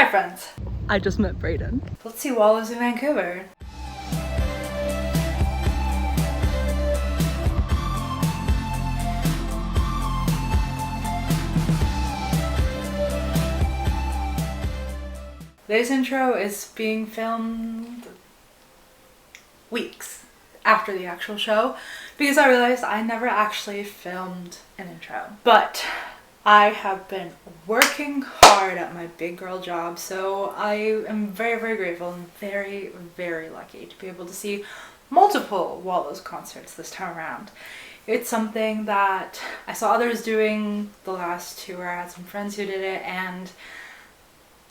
Hi friends! I just met Braeden. Let's see Wallows in Vancouver. This intro is being filmed weeks after the actual show because I realized I never actually filmed an intro. But I have been working hard at my big girl job, so I am very, very grateful and very, very lucky to be able to see multiple Wallows concerts this time around. It's something that I saw others doing the last tour. I had some friends who did it, and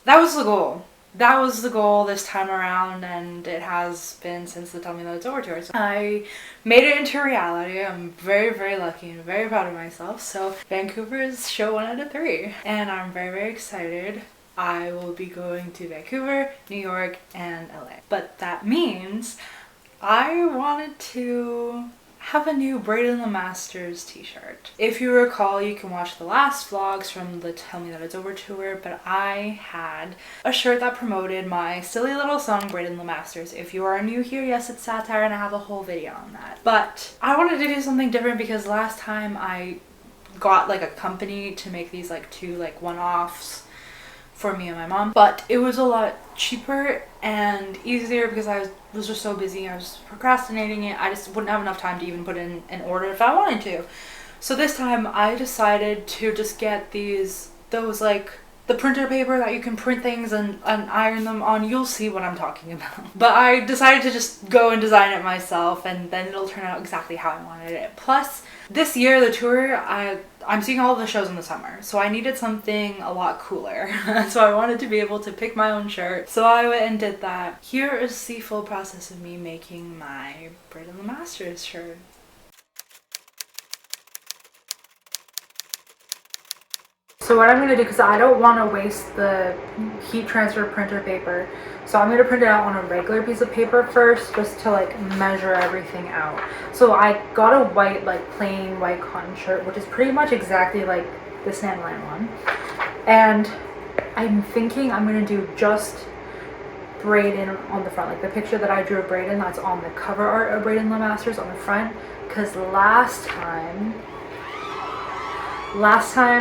that was the goal. That was the goal this time around, and it has been since the Tell Me That It's Over tour. So I made it into reality. I'm very, very lucky and very proud of myself. So Vancouver is show 1 out of 3, and I'm very, very excited. I will be going to Vancouver, New York, and LA. But that means I wanted to have a new Braeden Lemasters t-shirt. If you recall, you can watch the last vlogs from the Tell Me That It's Over tour, but I had a shirt that promoted my silly little song Braeden Lemasters. If you are new here, yes, it's satire and I have a whole video on that. But I wanted to do something different because last time I got like a company to make these like 2 like one-offs for me and my mom, but it was a lot cheaper and easier because I was just so busy. I was procrastinating it. I just wouldn't have enough time to even put in an order if I wanted to. So this time I decided to just get those like the printer paper that you can print things and iron them on. You'll see what I'm talking about. But I decided to just go and design it myself, and then it'll turn out exactly how I wanted it. Plus, this year, the tour, I'm seeing all the shows in the summer, so I needed something a lot cooler. So I wanted to be able to pick my own shirt. So I went and did that. Here is the full process of me making my Braeden Lemasters shirt. So what I'm going to do, because I don't want to waste the heat transfer printer paper, so I'm going to print it out on a regular piece of paper first, just to like measure everything out. So I got a white, like plain white cotton shirt, which is pretty much exactly like this Nan one. And I'm thinking I'm going to do just Braeden on the front, like the picture that I drew of Braeden, that's on the cover art of Braeden Lemasters on the front, because last time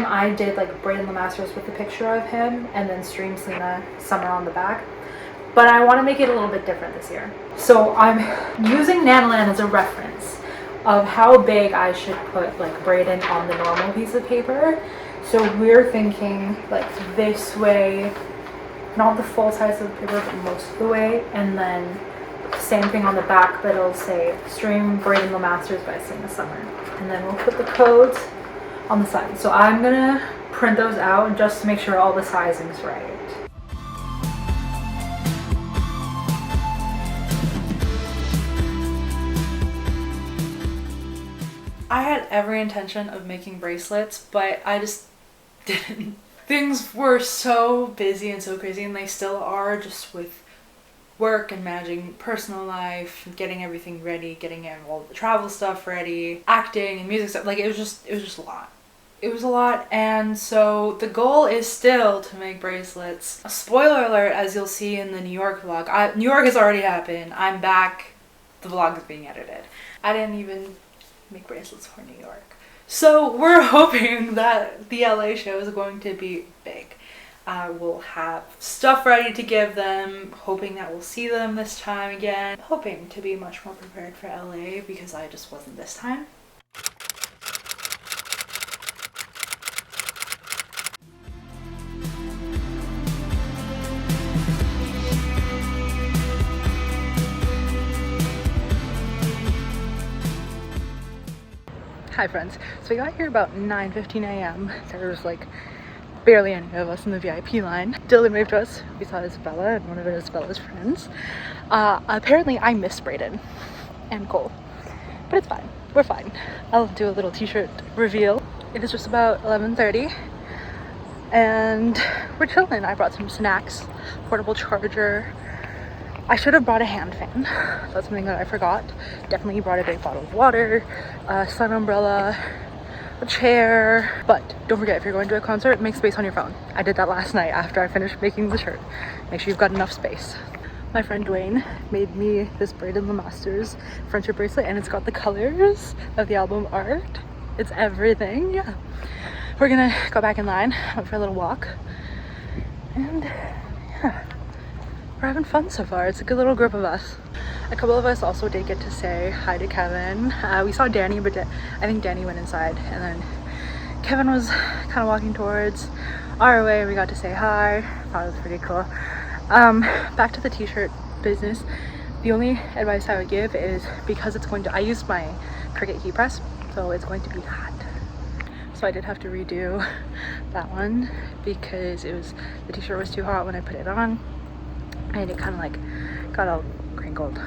I did like Braeden Lemasters with the picture of him and then stream Selena Summer on the back. But I want to make it a little bit different this year. So I'm using Nan as a reference of how big I should put like Braeden on the normal piece of paper. So we're thinking like this way, not the full size of the paper, but most of the way. And then same thing on the back, but it'll say stream Braeden Lemasters by Selena Summer. And then we'll put the codes on the side. So I'm gonna print those out just to make sure all the sizing's right. I had every intention of making bracelets, but I just didn't. Things were so busy and so crazy, and they still are, just with work and managing personal life, getting everything ready, getting all the travel stuff ready, acting and music stuff. Like it was just a lot. It was a lot, and so the goal is still to make bracelets. A spoiler alert, as you'll see in the New York vlog. New York has already happened. I'm back. The vlog is being edited. I didn't even make bracelets for New York. So we're hoping that the LA show is going to be big. We'll have stuff ready to give them, hoping that we'll see them this time again. Hoping to be much more prepared for LA because I just wasn't this time. Hi friends, so we got here about 9:15 a.m. There was like barely any of us in the VIP line. Dylan waved to us. We saw Isabella and one of Isabella's friends. Apparently I missed Braeden and Cole, but it's fine. We're fine. I'll do a little t-shirt reveal. It is just about 11:30 and we're chilling. I brought some snacks, portable charger. I should have brought a hand fan. That's something that I forgot. Definitely brought a big bottle of water, sun umbrella, a chair. But don't forget, if you're going to a concert, make space on your phone. I did that last night after I finished making the shirt. Make sure you've got enough space. My friend Dwaigne made me this Braeden Lemasters friendship bracelet, and it's got the colors of the album art. It's everything. Yeah. We're gonna go back in line, went for a little walk, and yeah, we're having fun so far. It's a good little group of us. A couple of us also did get to say hi to Kevin. We saw Danny, but I think Danny went inside, and then Kevin was kind of walking towards our way. We got to say hi. Thought it was pretty cool. Back to the t-shirt business. The only advice I would give is, because it's going to, I used my Cricut heat press, so it's going to be hot. So I did have to redo that one because the t-shirt was too hot when I put it on, and it kind of like got all crinkled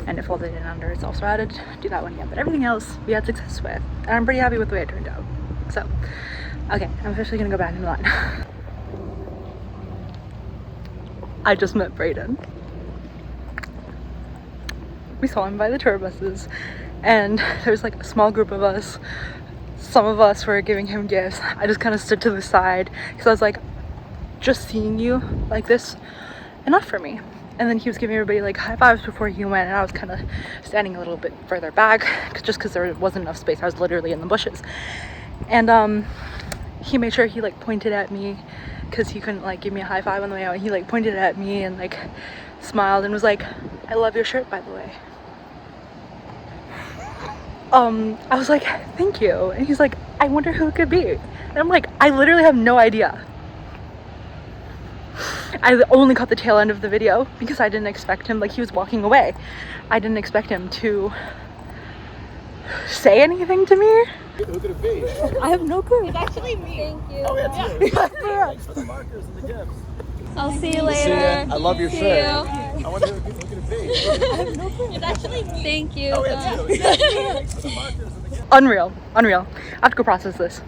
and it folded in under itself. So I had to do that one again, but everything else we had success with, and I'm pretty happy with the way it turned out. So okay, I'm officially gonna go back in the line. I just met Braeden. We saw him by the tour buses, and there's like a small group of us. Some of us were giving him gifts. I just kind of stood to the side because I was like, just seeing you like this, enough for me. And then he was giving everybody like high fives before he went, and I was kind of standing a little bit further back just because there wasn't enough space. I was literally in the bushes. And he made sure he like pointed at me because he couldn't like give me a high five on the way out. He like pointed at me and like smiled and was like, "I love your shirt, by the way." I was like, "Thank you." And he's like, "I wonder who it could be." And I'm like, I literally have no idea. I only caught the tail end of the video because I didn't expect him, like he was walking away. I didn't expect him to say anything to me. Who could it be? I have no clue. It's actually me. Thank you. Oh, it's you. Thanks for the markers and the gifts. I'll see you later. See ya. I love your See shirt. you. I wonder who could it be? I have no clue. It's actually me. Thank you. Oh, it's you. Thanks for the markers and the gifts. Unreal. I have to go process this.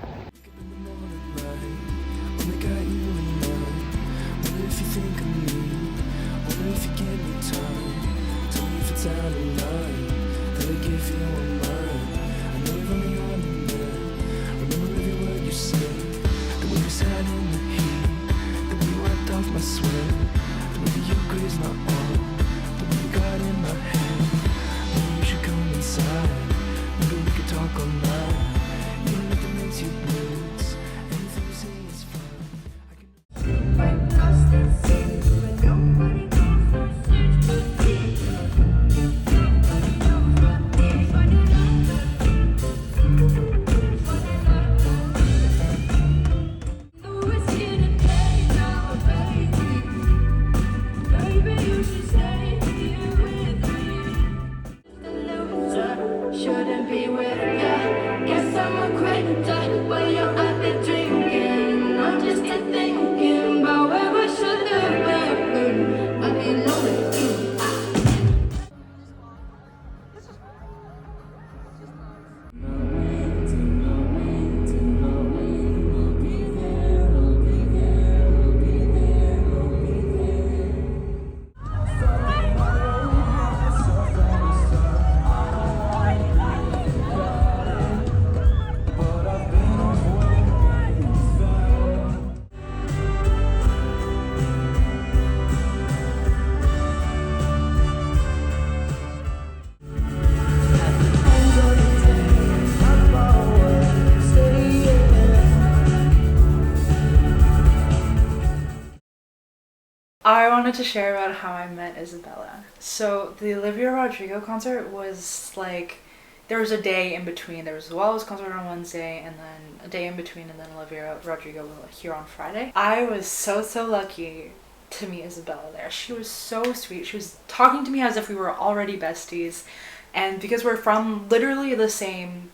Shouldn't be with ya. Guess I'm a quitter while you're out there drinking. I'm just a thinking about where I should have been. I'd be lonely. I wanted to share about how I met Isabella. So the Olivia Rodrigo concert was like, there was a day in between. There was the Wallows concert on Wednesday, and then a day in between, and then Olivia Rodrigo was here on Friday. I was so lucky to meet Isabella there. She was so sweet. She was talking to me as if we were already besties, and because we're from literally the same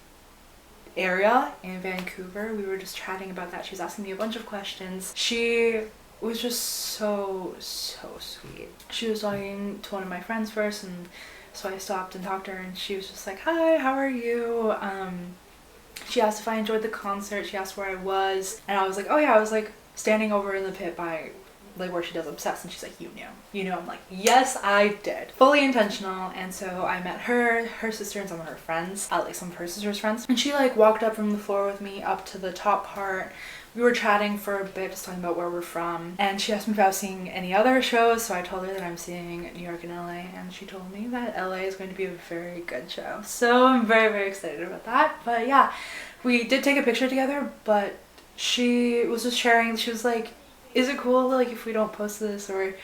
area in Vancouver, we were just chatting about that. She was asking me a bunch of questions. She was just so sweet. She was talking to one of my friends first, and so I stopped and talked to her, and she was just like, "Hi, how are you?" She asked if I enjoyed the concert. She asked where I was, and I was like, "Oh yeah, I was like standing over in the pit by like where she does obsessed, and she's like, you knew. I'm like, yes, I did. Fully intentional. And so I met her sister, and some of her friends, like some of her sister's friends, and she like walked up from the floor with me up to the top part. We were chatting for a bit, just talking about where we're from, and she asked me if I was seeing any other shows, so I told her that I'm seeing New York and LA, and she told me that LA is going to be a very good show. So I'm very, very excited about that. But yeah, we did take a picture together, but she was just sharing, she was like, is it cool like if we don't post this, or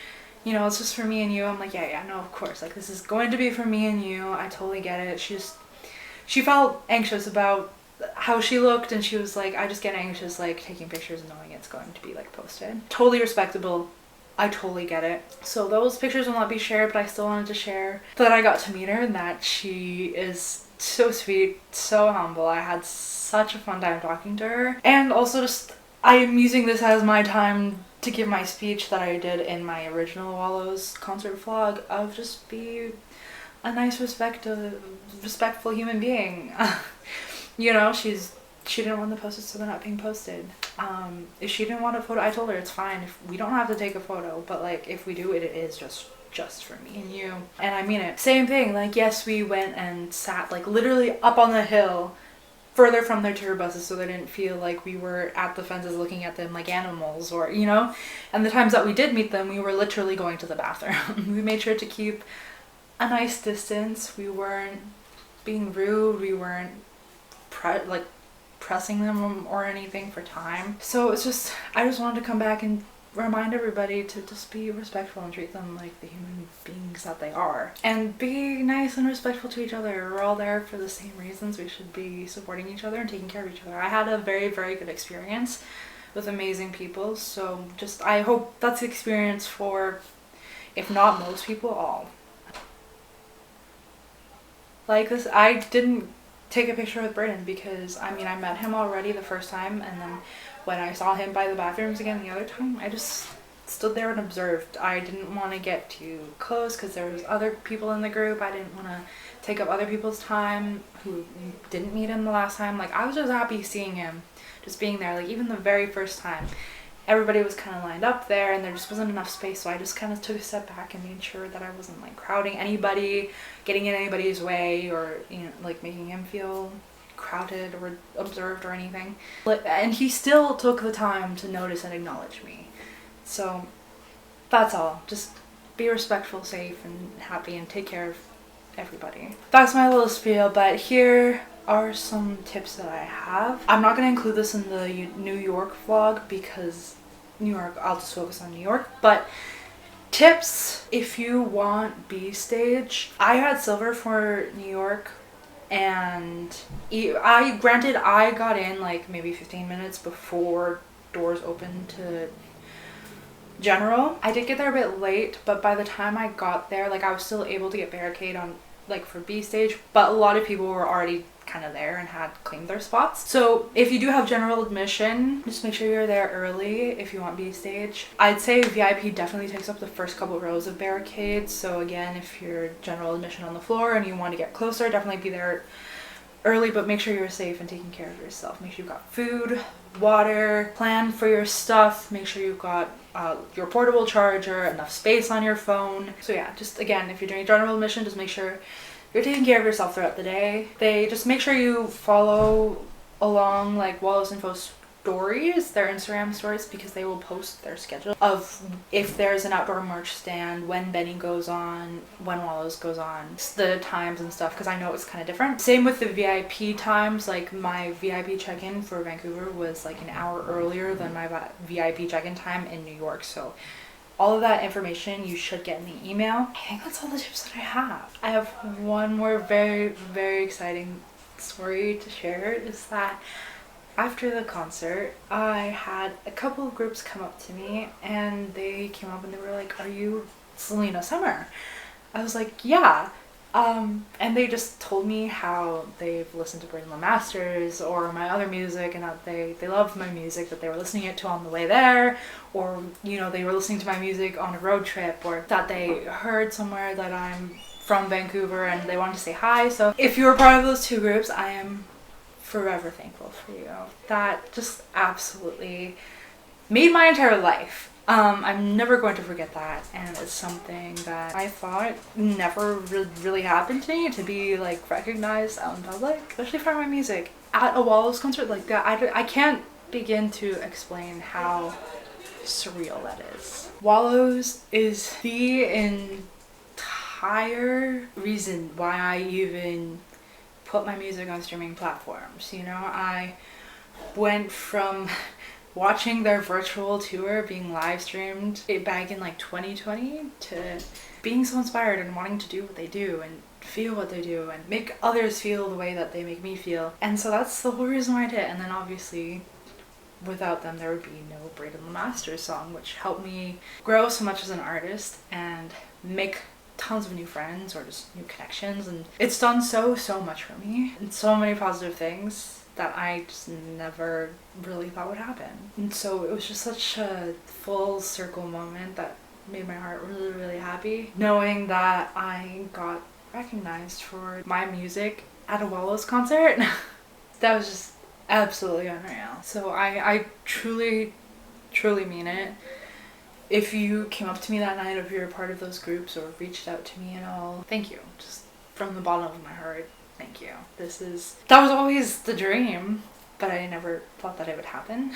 you know, it's just for me and you? I'm like, yeah, no, of course, like this is going to be for me and you. I totally get it. She felt anxious about how she looked, and she was like, I just get anxious like taking pictures and knowing it's going to be like posted. Totally respectable. I totally get it. So those pictures will not be shared, but I still wanted to share that I got to meet her and that she is so sweet, so humble. I had such a fun time talking to her. And also just, I am using this as my time to give my speech that I did in my original Wallows concert vlog of just be a nice, respectful human being. You know, she didn't want the posts, so they're not being posted. If she didn't want a photo, I told her it's fine. If we don't have to take a photo, but like if we do, it is just for me and you. And I mean it. Same thing, like yes, we went and sat like literally up on the hill further from their tour buses, so they didn't feel like we were at the fences looking at them like animals, or you know. And the times that we did meet them, we were literally going to the bathroom. We made sure to keep a nice distance. We weren't being rude. We weren't pressing them or anything for time. So it's just, I just wanted to come back and remind everybody to just be respectful and treat them like the human beings that they are, and be nice and respectful to each other. We're all there for the same reasons. We should be supporting each other and taking care of each other. I had a very, very good experience with amazing people, so just I hope that's the experience for, if not most people, all. Like this, I didn't take a picture with Braeden because I mean I met him already the first time, and then when I saw him by the bathrooms again the other time, I just stood there and observed. I didn't want to get too close because there was other people in the group. I didn't want to take up other people's time who didn't meet him the last time. Like I was just happy seeing him, just being there. Like even the very first time, everybody was kind of lined up there and there just wasn't enough space, so I just kind of took a step back and made sure that I wasn't like crowding anybody, getting in anybody's way, or you know, like making him feel crowded or observed or anything. And he still took the time to notice and acknowledge me. So that's all. Just be respectful, safe, and happy, and take care of everybody. That's my little spiel, but here are some tips that I have. I'm not going to include this in the New York vlog because New York, I'll just focus on New York. But tips if you want B stage. I had silver for New York, and I got in like maybe 15 minutes before doors opened to general. I did get there a bit late, but by the time I got there, like I was still able to get barricade on like for B stage, but a lot of people were already kind of there and had claimed their spots. So if you do have general admission, just make sure you're there early if you want B stage. I'd say VIP definitely takes up the first couple rows of barricades. So again, if you're general admission on the floor and you want to get closer, definitely be there early, but make sure you're safe and taking care of yourself. Make sure you've got food, water, plan for your stuff, make sure you've got your portable charger, enough space on your phone. So yeah, just again, if you're doing general admission, just make sure you're taking care of yourself throughout the day. They just make sure you follow along like Wallows Info stories, their Instagram stories, because they will post their schedule of if there's an outdoor merch stand, when Benny goes on, when Wallows goes on, the times and stuff, because I know it's kind of different. Same with the VIP times. Like my VIP check-in for Vancouver was like an hour earlier than my VIP check-in time in New York, so all of that information you should get in the email. I think that's all the tips that I have. I have one more very, very exciting story to share, is that after the concert, I had a couple of groups come up to me and they came up and they were like, "Are you Selena Summer?" I was like, "Yeah." And they just told me how they've listened to Braeden Lemasters or my other music, and that they loved my music, that they were listening it to on the way there, or you know, they were listening to my music on a road trip, or that they heard somewhere that I'm from Vancouver and they wanted to say hi. So if you were part of those two groups, I am forever thankful for you. That just absolutely made my entire life. I'm never going to forget that, and it's something that I thought never really happened to me, to be like recognized out in public, especially for my music at a Wallows concert like that. I can't begin to explain how surreal that is. Wallows is the entire reason why I even put my music on streaming platforms. You know, I went from watching their virtual tour being live streamed back in like 2020 to being so inspired and wanting to do what they do and feel what they do and make others feel the way that they make me feel. And so that's the whole reason why I did it. And then obviously without them there would be no Braeden Lemasters song, which helped me grow so much as an artist and make tons of new friends or just new connections. And it's done so much for me and so many positive things that I just never really thought would happen. And so it was just such a full circle moment that made my heart really happy, knowing that I got recognized for my music at a Wallows concert. That was just absolutely unreal. So I truly mean it. If you came up to me that night, if you're a part of those groups or reached out to me at all, thank you. Just from the bottom of my heart, thank you. That was always the dream, but I never thought that it would happen.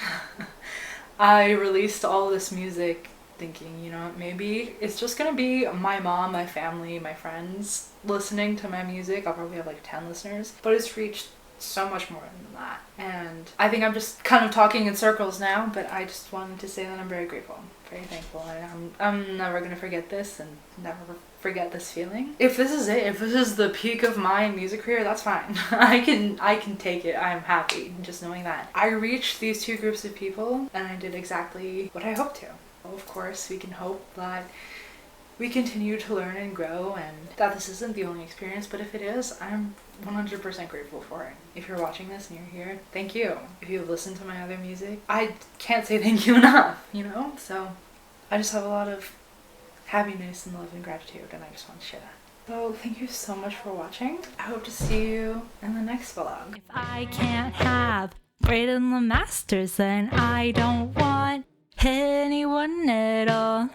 I released all this music thinking, you know, maybe it's just gonna be my mom, my family, my friends listening to my music. I'll probably have like 10 listeners, but it's reached so much more than that. And I think I'm just kind of talking in circles now, but I just wanted to say that I'm very grateful, very thankful, and I'm never gonna forget this and never forget this feeling. If this is it, if this is the peak of my music career, that's fine. I can take it. I'm happy just knowing that I reached these two groups of people and I did exactly what I hoped to. Of course, we can hope that we continue to learn and grow and that this isn't the only experience, but if it is, I'm 100% grateful for it. If you're watching this and you're here, thank you. If you've listened to my other music, I can't say thank you enough, you know? So I just have a lot of happiness and love and gratitude, and I just want to share that. So thank you so much for watching. I hope to see you in the next vlog. If I can't have Braeden Lemasters, then I don't want anyone at all.